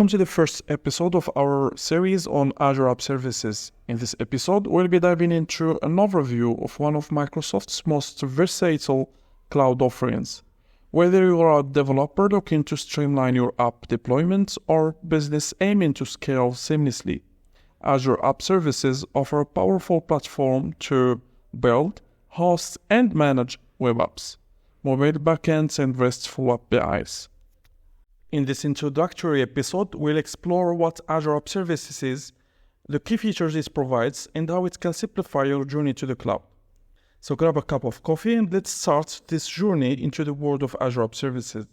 Welcome to the first episode of our series on Azure App Services. In this episode, we'll be diving into an overview of one of Microsoft's most versatile cloud offerings. Whether you are a developer looking to streamline your app deployment or business aiming to scale seamlessly, Azure App Services offer a powerful platform to build, host, and manage web apps, mobile backends, and RESTful APIs. In this introductory episode, we'll explore what Azure App Services is, the key features it provides, and how it can simplify your journey to the cloud. So grab a cup of coffee and let's start this journey into the world of Azure App Services.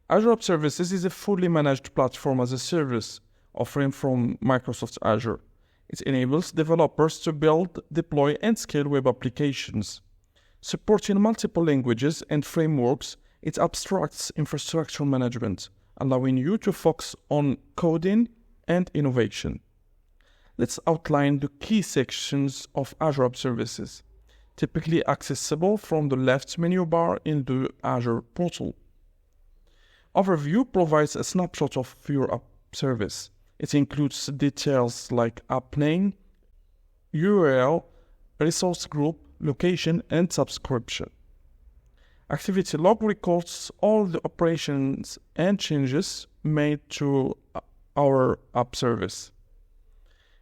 Azure App Services is a fully managed platform as a service offering from Microsoft Azure. It enables developers to build, deploy, and scale web applications. Supporting multiple languages and frameworks, it abstracts infrastructure management, allowing you to focus on coding and innovation. Let's outline the key sections of Azure App Services, typically accessible from the left menu bar in the Azure portal. Overview provides a snapshot of your app service. It includes details like app name, URL, resource group, location, and subscription. Activity log records all the operations and changes made to our app service.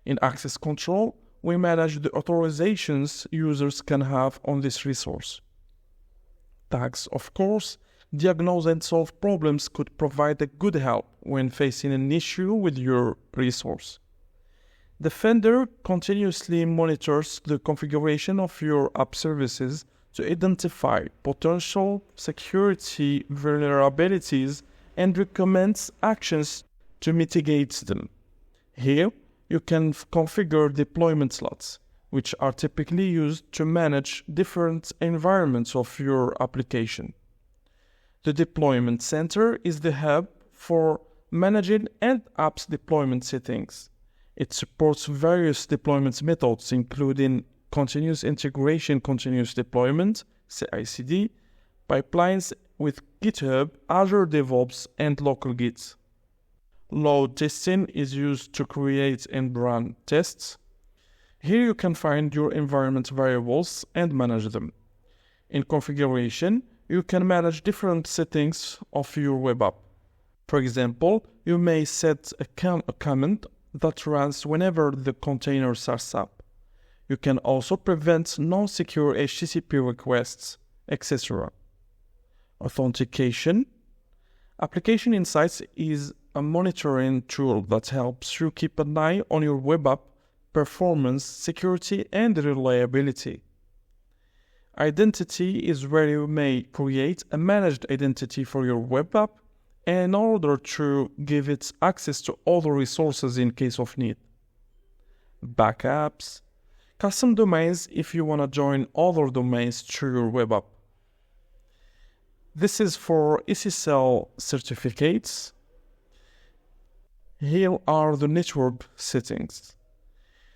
In access control, we manage the authorizations users can have on this resource. Tags, of course, diagnose and solve problems could provide a good help when facing an issue with your resource. Defender continuously monitors the configuration of your app services to identify potential security vulnerabilities and recommends actions to mitigate them. Here, you can configure deployment slots, which are typically used to manage different environments of your application. The Deployment Center is the hub for managing and apps deployment settings. It supports various deployment methods, including continuous integration, continuous deployment, CI/CD, pipelines with GitHub, Azure DevOps, and local Git. Load testing is used to create and run tests. Here you can find your environment variables and manage them. In configuration, you can manage different settings of your web app. For example, you may set a command that runs whenever the container starts up. You can also prevent non-secure HTTP requests, etc. Authentication. Application Insights is a monitoring tool that helps you keep an eye on your web app performance, security, and reliability. Identity is where you may create a managed identity for your web app in order to give it access to other resources in case of need. Backups. Custom domains if you want to join other domains to your web app. This is for SSL certificates. Here are the network settings.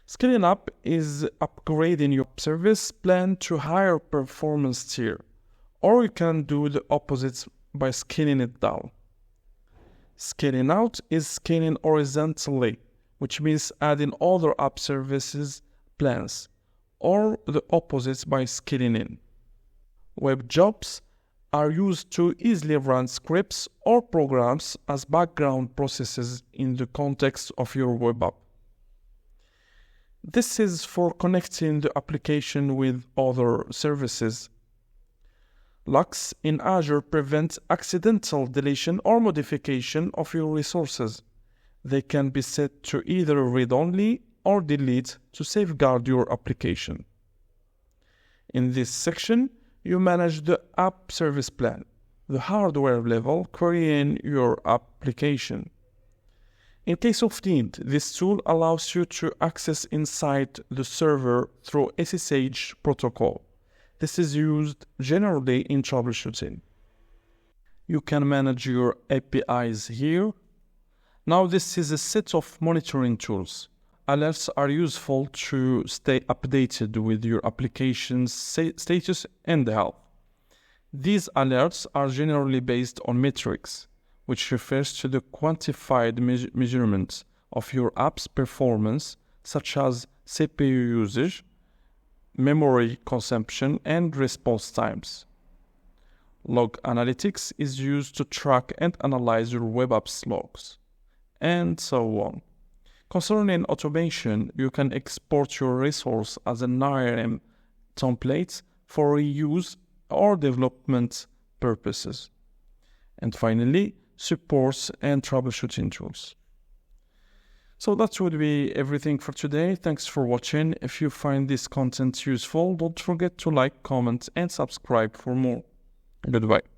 Scaling up is upgrading your service plan to higher performance tier, or you can do the opposite by scaling it down. Scaling out is scaling horizontally, which means adding other app services plans, or the opposite by scaling in. Web jobs are used to easily run scripts or programs as background processes in the context of your web app. This is for connecting the application with other services. Locks in Azure prevent accidental deletion or modification of your resources. They can be set to either read-only or delete to safeguard your application. In this section, you manage the app service plan, the hardware level querying your application. In case of need, this tool allows you to access inside the server through SSH protocol. This is used generally in troubleshooting. You can manage your APIs here. Now this is a set of monitoring tools. Alerts are useful to stay updated with your application's status and health. These alerts are generally based on metrics. which refers to the quantified measurements of your app's performance, such as CPU usage, memory consumption, and response times. Log analytics is used to track and analyze your web app's logs, and so on. Concerning automation, you can export your resource as an IRM template for reuse or development purposes. And finally, supports and troubleshooting tools. So that would be everything for today. Thanks for watching. If you find this content useful, don't forget to like, comment, and subscribe for more. Goodbye.